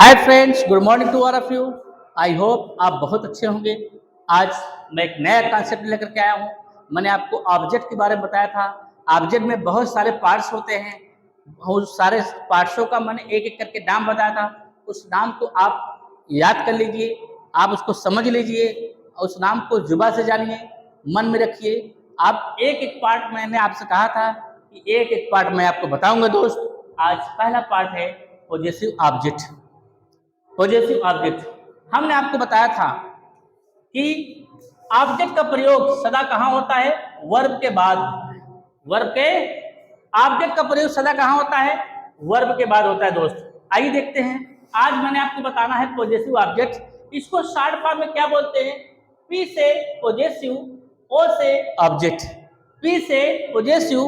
Hi friends, good morning to all of you. I hope आप बहुत अच्छे होंगे। आज मैं एक नया कॉन्सेप्ट लेकर के आया हूँ। मैंने आपको ऑब्जेक्ट के बारे में बताया था। ऑब्जेक्ट में बहुत सारे पार्ट्स होते हैं। उस सारे पार्ट्सों का मैंने एक एक करके नाम बताया था। उस नाम को आप याद कर लीजिए, आप उसको समझ लीजिए, उस नाम को जुबान से जानिए, मन में रखिए। आप एक एक पार्ट, मैंने आपसे कहा था कि एक एक पार्ट मैं आपको बताऊंगा दोस्त। आज पहला पार्ट है पॉजेसिव ऑब्जेक्ट। पॉजेसिव ऑब्जेक्ट, हमने आपको बताया था कि ऑब्जेक्ट का प्रयोग सदा कहाँ होता है? वर्ब के बाद। वर्ब के ऑब्जेक्ट का प्रयोग सदा कहाँ होता है? वर्ब के बाद होता है दोस्त। आइए देखते हैं। आज मैंने आपको बताना है पॉजेसिव ऑब्जेक्ट। इसको शॉर्ट फॉर्म में क्या बोलते हैं? पी से पॉजेसिव, ओ से ऑब्जेक्ट। पी से पॉजेसिव,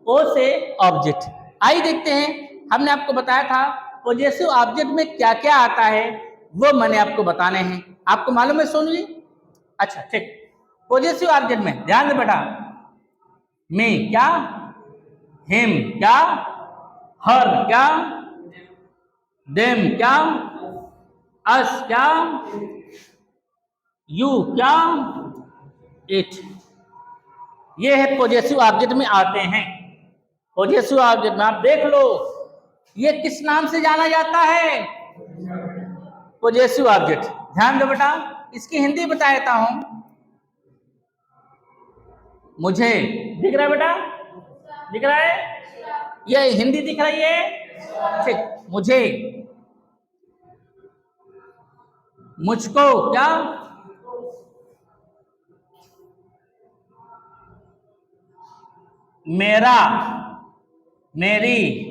ओ से ऑब्जेक्ट। आइए देखते हैं। हमने आपको बताया था पॉजेसिव ऑब्जेक्ट में क्या क्या आता है, वो मैंने आपको बताने हैं। आपको मालूम है? सुनिए। अच्छा, ठीक। पॉजेसिव ऑब्जेक्ट में ध्यान दे बेटा। मी क्या, हिम क्या, हर क्या, देम क्या, अस क्या, यू क्या, इट। ये है पॉजेसिव ऑब्जेक्ट में आते हैं। पॉजेसिव ऑब्जेक्ट में आप देख लो, ये किस नाम से जाना जाता है? Possessive object. ध्यान दो बेटा, इसकी हिंदी बता देता हूं। मुझे दिख रहा है बेटा? दिख रहा है? ये हिंदी दिख रही है? ठीक। मुझे, मुझको क्या, मेरा, मेरी,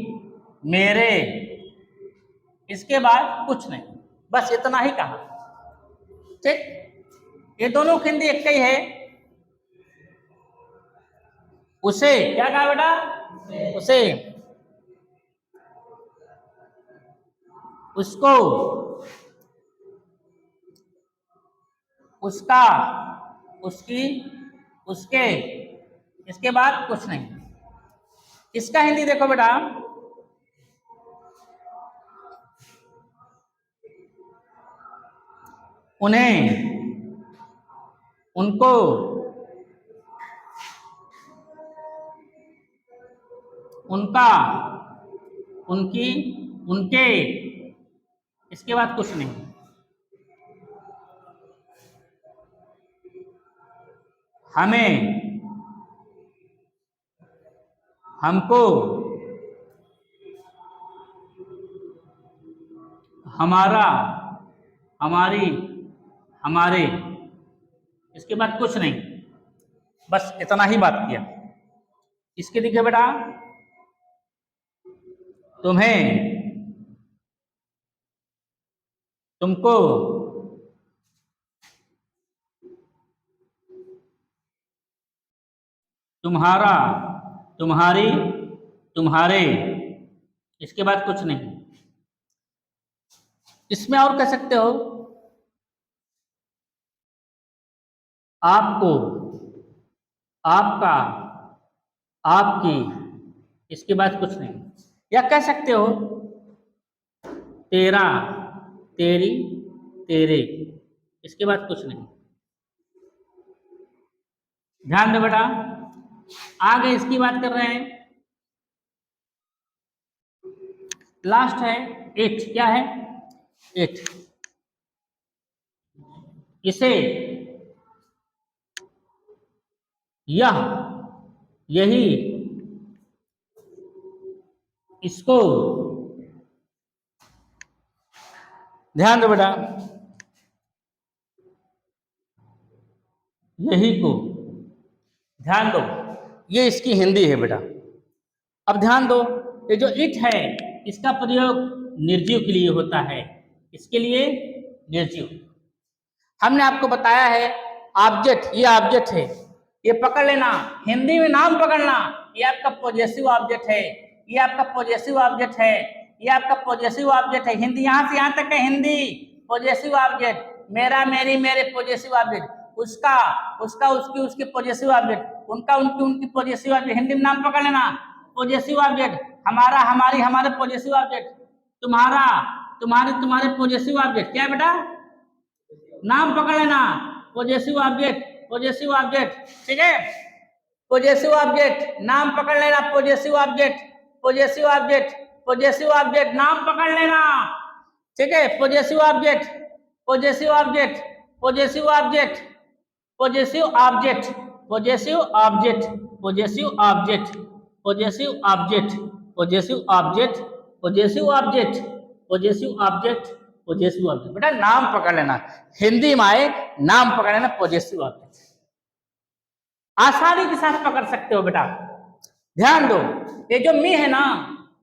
मेरे। इसके बाद कुछ नहीं, बस इतना ही कहा। ठीक। ये दोनों की हिंदी एक ही है। उसे क्या कहा बेटा? उसे, उसको, उसका, उसकी, उसके। इसके बाद कुछ नहीं। इसका हिंदी देखो बेटा। उन्हें, उनको, उनका, उनकी, उनके। इसके बाद कुछ नहीं। हमें, हमको, हमारा, हमारी, हमारे। इसके बाद कुछ नहीं, बस इतना ही बात किया। इसके देखिए बेटा, तुम्हें, तुमको, तुम्हारा, तुम्हारी, तुम्हारे। इसके बाद कुछ नहीं। इसमें और कह सकते हो आपको, आपका, आपकी। इसके बाद कुछ नहीं। या कह सकते हो तेरा, तेरी, तेरे। इसके बाद कुछ नहीं। ध्यान दो बेटा, आगे इसकी बात कर रहे हैं। लास्ट है इट। क्या है? इट। इसे, यह, यही, इसको। ध्यान दो बेटा, यही को। ध्यान दो, ये इसकी हिंदी है बेटा। अब ध्यान दो, ये जो इट है, इसका प्रयोग निर्जीव के लिए होता है। इसके लिए निर्जीव। हमने आपको बताया है ऑब्जेक्ट, ये ऑब्जेक्ट है। ये पकड़ लेना, हिंदी में नाम पकड़ना। ये आपका पॉजेसिव ऑब्जेक्ट है। ये आपका पॉजेसिव ऑब्जेक्ट है। ये आपका पॉजेसिव ऑब्जेक्ट है। हिंदी यहाँ से यहाँ तक है हिंदी। पॉजेसिव ऑब्जेक्ट, मेरा, मेरी, मेरे, पॉजेसिव ऑब्जेक्ट। उसका, उसका, उसकी, उसकी, पॉजेसिव ऑब्जेक्ट। उनका, उनकी, उनकी, पॉजेसिव ऑब्जेक्ट। हिंदी में नाम पकड़ लेना, पॉजेसिव ऑब्जेक्ट। हमारा, हमारी, हमारे, पॉजेसिव ऑब्जेक्ट। तुम्हारा, तुम्हारे तुम्हारे पॉजेसिव ऑब्जेक्ट क्या है बेटा, नाम पकड़ लेना, पॉजेसिव ऑब्जेक्ट, पॉजेसिव ऑब्जेक्ट, ठीक है, पॉजेसिव ऑब्जेक्ट नाम पकड़ लेना, possessive object, possessive object, possessive object नाम पकड़ लेना, ठीक है, possessive object, possessive object, possessive object, possessive object, possessive object, possessive object, possessive object, possessive object, possessive object, possessive object, possessive object, बेटा नाम पकड़ लेना, हिंदी में आए नाम पकड़ लेना, पॉजेसिव ऑब्जेक्ट आसानी के साथ पकड़ सकते हो बेटा। ध्यान दो, ये जो मी है ना,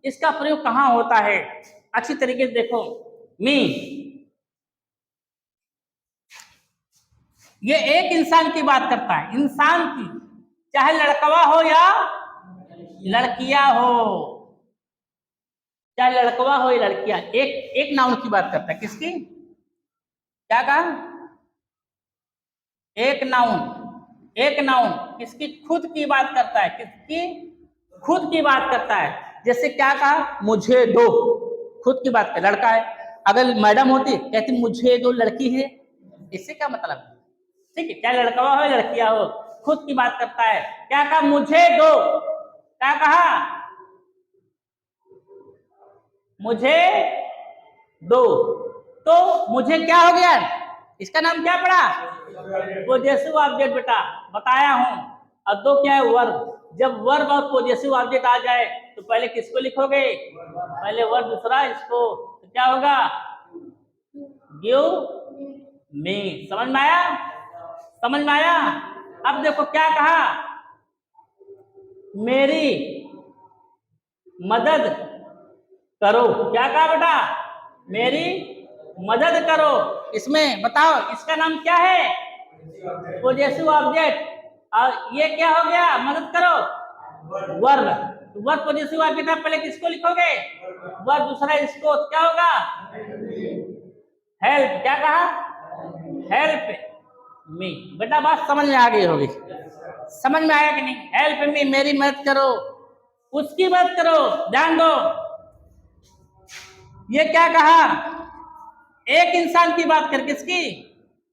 इसका प्रयोग कहां होता है, अच्छी तरीके से देखो। मी ये एक इंसान की बात करता है, इंसान की, चाहे लड़कवा हो या लड़कियां हो, चाहे लड़कवा हो या लड़कियां, एक नाउन की बात करता है, किसकी, क्या कहा, एक नाउन, एक नाउन किसकी, खुद की बात करता है, किसकी, खुद की बात करता है। जैसे क्या कहा, मुझे दो, खुद की बात कर, लड़का है, अगर मैडम होती कहती मुझे दो, लड़की है, इससे क्या मतलब, ठीक है, चाहे लड़का हो लड़कियां हो, खुद की बात करता है। क्या कहा, मुझे दो, क्या कहा, मुझे दो, तो मुझे क्या हो गया, इसका नाम क्या पड़ा, पॉजेसिव ऑब्जेक्ट बेटा, बताया हूं। अब दो क्या है, वर्ब, जब वर्ब और पॉजेसिव ऑब्जेक्ट आ जाए तो पहले किसको लिखोगे, पहले वर्ब, दूसरा इसको, तो क्या होगा, गिव मी, समझ में आया, समझ में आया। अब देखो क्या कहा, मेरी मदद करो, क्या कहा बेटा, मेरी मदद करो, इसमें बताओ इसका नाम क्या है, पॉजेसिव ऑब्जेक्ट, और ये क्या हो गया, मदद करो, वर्ब, वर्ब पॉजेसिव ऑब्जेक्ट, पहले किसको लिखोगे, वर्ब, दूसरा इसको, क्या होगा, हेल्प, क्या कहा, हेल्प मी, बेटा बात समझ में आ गई होगी, समझ में आया कि नहीं, हेल्प मी, मेरी मदद करो, उसकी मदद करो। ध्यान दो, ये क्या कहा, एक इंसान की बात कर, किसकी,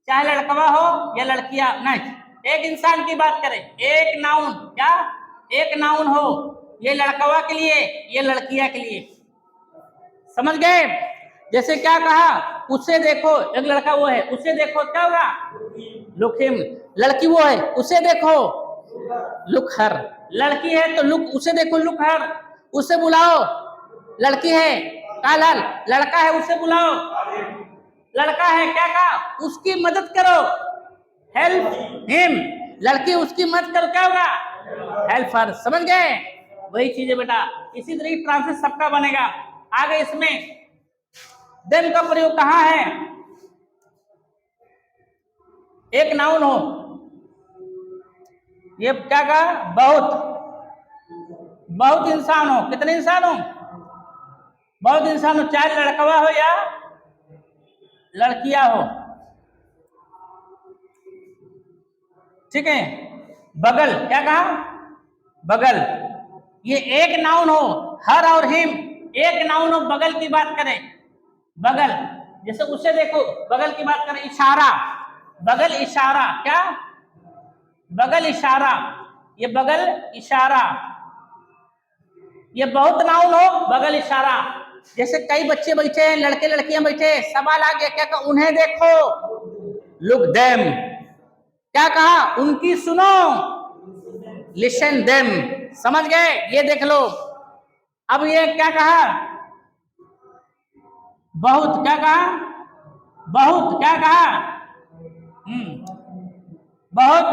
चाहे लड़कवा हो या लड़कियां, नहीं, एक इंसान की बात करें, एक नाउन, क्या, एक नाउन हो, ये लड़कवा के लिए, ये लड़कियां के लिए, समझ गए। जैसे क्या कहा, उसे देखो, एक लड़का वो है, उसे देखो, क्या होगा, लुक हिम, लड़की वो है, उसे देखो, लुक हर, लड़की है तो लुक, उसे देखो, लुक हर, उसे बुलाओ, लड़की है, कालाल, लड़का है, उसे बुलाओ, लड़का है, क्या कहा, उसकी मदद करो, हेल्प हिम, लड़की उसकी मदद करो, क्या होगा, हेल्प हर, समझ गए, वही चीज है बेटा। इसी तरीके ट्रांसलेट सबका बनेगा। आगे इसमें देन का प्रयोग कहां है, एक नाउन हो, ये क्या कहा, बहुत, बहुत इंसान हो, कितने इंसान हो, बहुत इंसान हो, चाहे लड़कवा हो या लड़कियां हो, ठीक है, बगल, क्या कहा, बगल, ये एक नाउन हो, हर और हिम एक नाउन हो, बगल की बात करें, बगल, जैसे उसे देखो, बगल की बात करें, इशारा, बगल इशारा, क्या, बगल इशारा, ये बगल इशारा, ये बहुत नाउन हो, बगल इशारा, जैसे कई बच्चे बैठे हैं, लड़के लड़कियां बैठे, सवाल आ गया, क्या कहा, उन्हें देखो, लुक देम, क्या कहा, उनकी सुनो, लिसन देम, समझ गए, ये देख लो। अब ये क्या कहा, बहुत, क्या कहा, बहुत, क्या कहा, बहुत,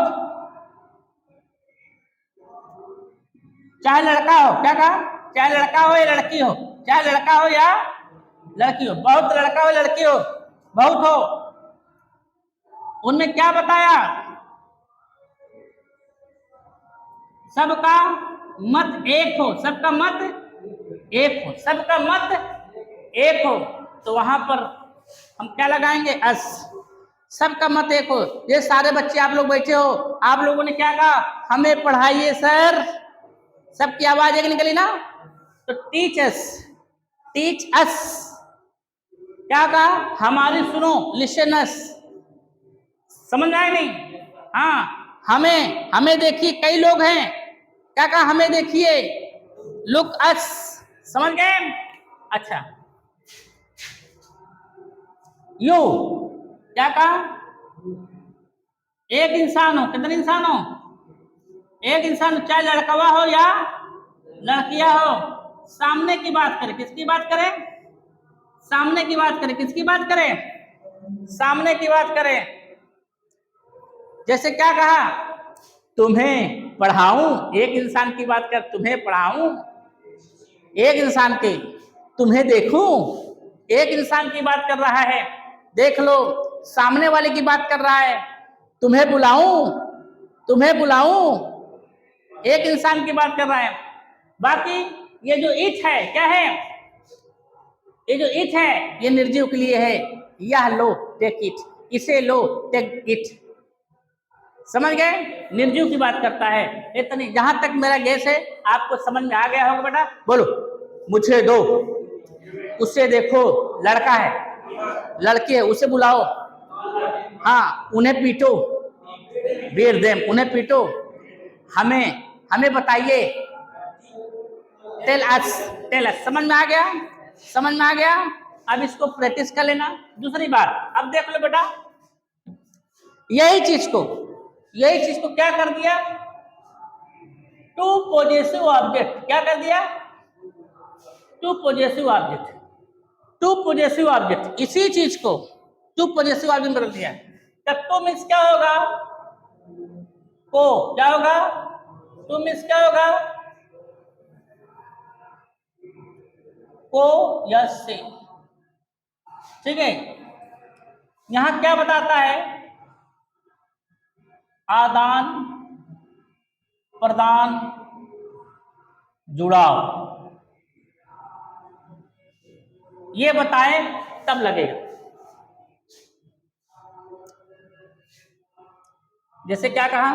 चाहे लड़का हो, क्या कहा, चाहे लड़का हो या लड़की हो, चाहे लड़का हो या लड़की हो, बहुत लड़का हो लड़की हो, बहुत हो, उनमें क्या बताया, सबका मत एक हो, सबका मत एक हो, सबका मत एक हो, तो वहां पर हम क्या लगाएंगे, अस, सबका मत एक हो। ये सारे बच्चे आप लोग बैठे हो, आप लोगों ने क्या कहा, हमें पढ़ाइए सर, सबकी आवाज एक निकली ना, तो टीच अस, टीच अस, क्या कहा? हमारी सुनो, लिसनर्स। समझ में आए नहीं? हाँ, हमें देखिए, कई लोग हैं। क्या कहा? हमें देखिए, लुक अस। समझ गए? अच्छा, यू क्या कहा? एक इंसान हो, कितने इंसान हो? एक इंसान, चाहे लड़कवा हो या लड़किया हो। सामने की बात करें, किसकी बात करें? सामने की बात करें, किसकी बात करें? सामने की बात करें। जैसे क्या कहा? तुम्हें पढ़ाऊं, एक इंसान की बात कर, तुम्हें पढ़ाऊं, एक इंसान के। तुम्हें देखूं, एक इंसान की बात कर रहा है, देख लो, सामने वाले की बात कर रहा है। तुम्हें बुलाऊं, तुम्हें बुलाऊं, एक इंसान की बात कर रहा है। बाकी ये जो इट है, क्या है? ये जो इट है, ये निर्जीव के लिए है। यह लो, टेक इट, इसे लो, टेक इट। समझ गए? निर्जीव की बात करता है। इतनी, जहां तक मेरा गेस है आपको समझ में आ गया होगा बेटा। बोलो, मुझे दो, उसे देखो, लड़का है, लड़की है, उसे बुलाओ। हाँ, उन्हें पीटो, बीट देम, उन्हें पीटो। हमें बताइए, टेल अस, टेल अस। समझ में आ गया? समझ में आ गया? अब इसको प्रैक्टिस कर लेना। दूसरी बात, अब देख लो बेटा, यही चीज को क्या कर दिया? To possessive object. क्या कर दिया? To possessive object. To possessive object, इसी चीज को टू पॉजेसिव ऑब्जेक्ट बदल दिया। तब टू मीन्स क्या होगा? को। क्या होगा? टू मीन्स क्या होगा? को या से। ठीक है, यहां क्या बताता है? आदान प्रदान, जुड़ाव, ये बताए तब लगेगा। जैसे क्या कहा?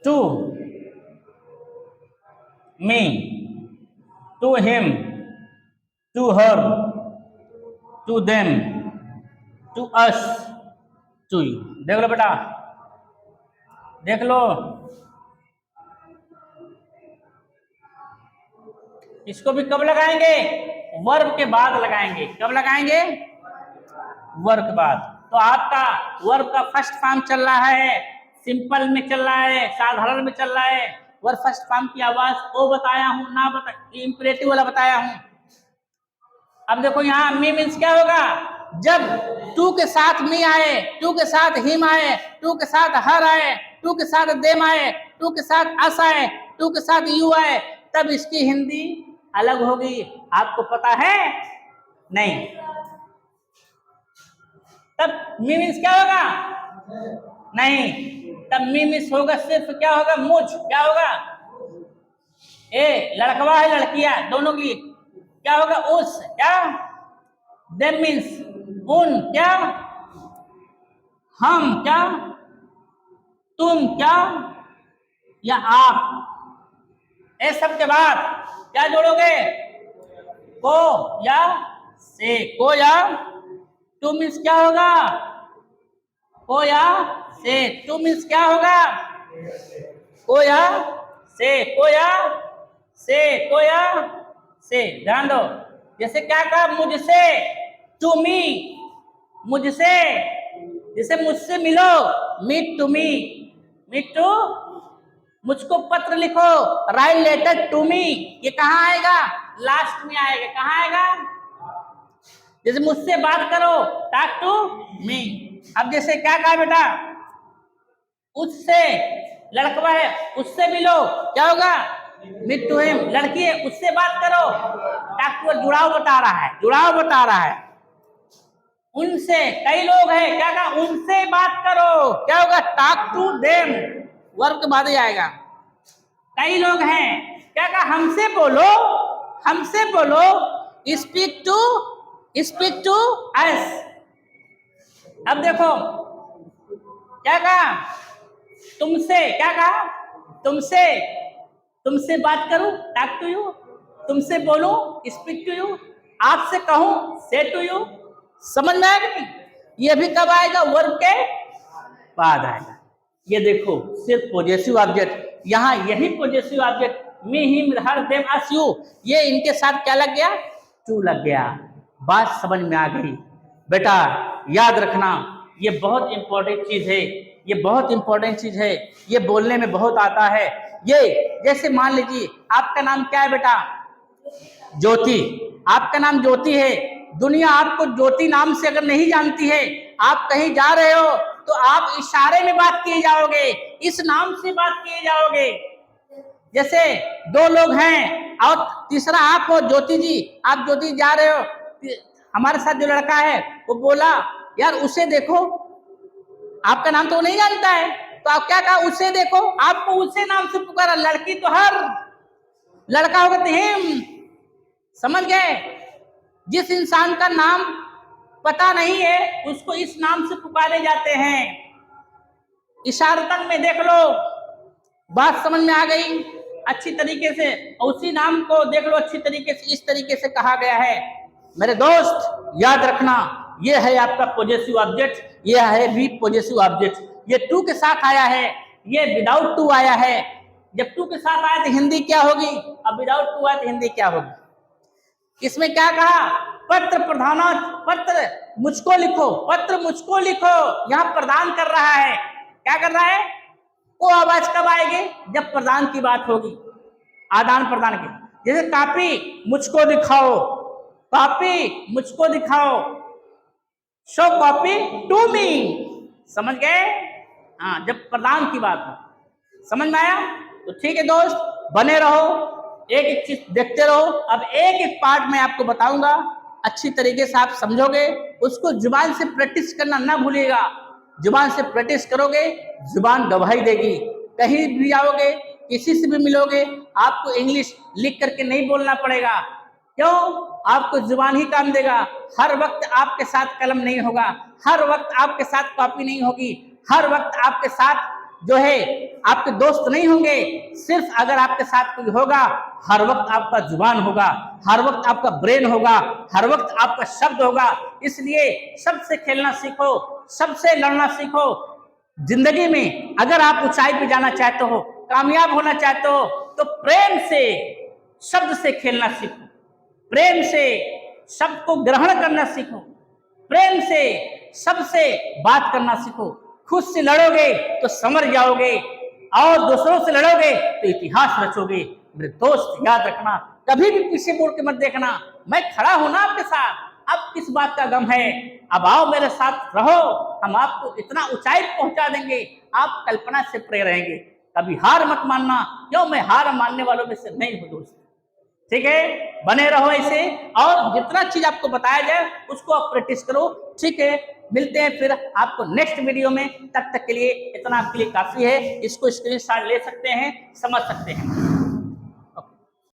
To me, to him, to her, to them, to us, to you. देख लो बेटा, देख लो, इसको भी कब लगाएंगे? वर्ब के बाद लगाएंगे। कब लगाएंगे? वर्ब के बाद। तो आपका वर्ब का फर्स्ट फॉर्म चल रहा है, सिंपल में चल रहा है, साधारण में चल रहा है। वर्ब फर्स्ट फॉर्म की आवाज ओ बताया हूं, ना बता, इंपरेटिव वाला बताया हूं। अब देखो यहां मी मीन्स क्या होगा? जब टू के साथ मी आए, टू के साथ हिम आए, टू के साथ हर आए, टू के साथ देम आए, टू के साथ अस आए, टू के साथ यू आए, तब इसकी हिंदी अलग होगी। आपको पता है? नहीं। तब मी मीन्स क्या होगा? नहीं, तब मी मीन्स होगा सिर्फ क्या होगा? मुझ। क्या होगा? ए लड़कवा है, लड़कियां, दोनों की क्या होगा? उस। क्या? देम मीन्स उन। क्या? हम। क्या? तुम। क्या? या आप। इस सब के बाद क्या जोड़ोगे? को या से। को या टू मीन्स क्या होगा? को या से। टू मीन्स क्या होगा? को या से। को या से। को या से। ध्यान दो, जैसे क्या कहा? मुझसे, टू मी, मुझसे। जैसे मुझसे मिलो, meet to me, meet to, मुझको पत्र लिखो, राइट लेटर टू मी। ये कहाँ आएगा? लास्ट में आएगा। कहाँ आएगा? जैसे मुझसे बात करो, टॉक टू मी। अब जैसे क्या कहा बेटा? उससे, लड़कवा है, उससे मिलो, क्या होगा? Meet to him. लड़की है, उससे बात करो, टॉक टू, जुड़ाव बता रहा है, जुड़ाव बता रहा है। उनसे, कई लोग हैं, क्या कहा? उनसे बात करो, क्या होगा? टॉक टू देम, वर्ब के बाद ही आएगा। कई लोग हैं, क्या कहा? हमसे बोलो, हमसे बोलो, speak to, speak to us. अब देखो क्या कहा? तुमसे, क्या कहा? तुमसे, तुमसे बात करूं, टॉक टू यू। तुमसे बोलूं स्पीक टू यू, आपसे कहूं से टू यू। समझ में आएगा नहीं? ये भी कब आएगा? वर्ब के बाद आएगा। ये देखो सिर्फ पॉजेसिव ऑब्जेक्ट, यहाँ यही possessive object me him her them us you, ये इनके साथ क्या लग गया? टू लग गया। बात समझ में आ गई बेटा? याद रखना ये बहुत इंपॉर्टेंट चीज है, ये बहुत इंपॉर्टेंट चीज है, ये बोलने में बहुत आता है। ये जैसे मान लीजिए आपका नाम क्या है बेटा? ज्योति। आपका नाम ज्योति है, दुनिया आपको ज्योति नाम से अगर नहीं जानती है, आप कहीं जा रहे हो तो आप इशारे में बात किए जाओगे, इस नाम से बात किए जाओगे। जैसे दो लोग हैं और तीसरा आप हो, ज्योति जी, आप ज्योति जा रहे हो, हमारे साथ जो लड़का है वो बोला यार उसे देखो, आपका नाम तो वो नहीं जानता है, तो आप क्या कहा? उसे देखो, आपको उसे नाम से पुकारा। लड़की तो हर, लड़का होगा तो हिम। समझ गए? जिस इंसान का नाम पता नहीं है उसको इस नाम से पुकारे जाते हैं। इशारतन में देख लो, बात समझ में आ गई अच्छी तरीके से। उसी नाम को देख लो अच्छी तरीके से, इस तरीके से कहा गया है। मेरे दोस्त याद रखना, ये है आपका पॉजेसिव ऑब्जेक्ट, ये है भी पॉजेसिव ऑब्जेक्ट। ये टू के साथ आया है, ये विदाउट टू आया है। जब टू के साथ आया तो हिंदी क्या होगी, अब विदाउट टू आया तो हिंदी क्या होगी? इसमें क्या कहा? पत्र प्रधान, पत्र मुझको लिखो, पत्र मुझको लिखो। यहाँ प्रदान कर रहा है, क्या कर रहा है? वो आवाज कब आएगी? जब प्रदान की बात होगी, आदान प्रदान की। जैसे कॉपी मुझको दिखाओ, कॉपी मुझको दिखाओ, शो कॉपी टू मी। समझ गए? हाँ, जब प्रदान की बात हो। समझ में आया? तो ठीक है दोस्त, बने रहो, एक एक चीज देखते रहो। अब एक एक पार्ट में आपको बताऊंगा, अच्छी तरीके से आप समझोगे, उसको जुबान से प्रैक्टिस करना ना भूलिएगा। जुबान से प्रैक्टिस करोगे, जुबान गवाही देगी। कहीं भी आओगे, किसी से भी मिलोगे, आपको इंग्लिश लिख करके नहीं बोलना पड़ेगा। क्यों? आपको जुबान ही काम देगा। हर वक्त आपके साथ कलम नहीं होगा, हर वक्त आपके साथ कॉपी नहीं होगी, हर वक्त आपके साथ जो है आपके दोस्त नहीं होंगे। सिर्फ अगर आपके साथ कोई होगा, हर वक्त आपका जुबान होगा, हर वक्त आपका ब्रेन होगा, हर वक्त आपका शब्द होगा। इसलिए सबसे खेलना सीखो, सबसे लड़ना सीखो। जिंदगी में अगर आप ऊंचाई पे जाना चाहते हो, कामयाब होना चाहते हो, तो प्रेम से शब्द से खेलना सीखो, प्रेम से शब्द को ग्रहण करना सीखो, प्रेम से सबसे बात करना सीखो। खुद से लड़ोगे तो समझ जाओगे, और दूसरों से लड़ोगे तो इतिहास रचोगे। मेरे दोस्त याद रखना, कभी भी पीछे मुड़ के मत देखना, मैं खड़ा हूं ना आपके साथ। अब किस बात का गम है? अब आओ मेरे साथ रहो, हम आपको इतना ऊंचाई पहुंचा देंगे, आप कल्पना से परे रहेंगे। कभी हार मत मानना, क्यों? मैं हार मानने वालों में से नहीं हूं दोस्त। ठीक है, बने रहो ऐसे, और जितना चीज आपको बताया जाए उसको आप प्रैक्टिस करो। ठीक है, मिलते हैं फिर आपको नेक्स्ट वीडियो में। तब तक के लिए इतना आपके लिए काफी है, इसको स्क्रीनशॉट ले सकते हैं, समझ सकते हैं।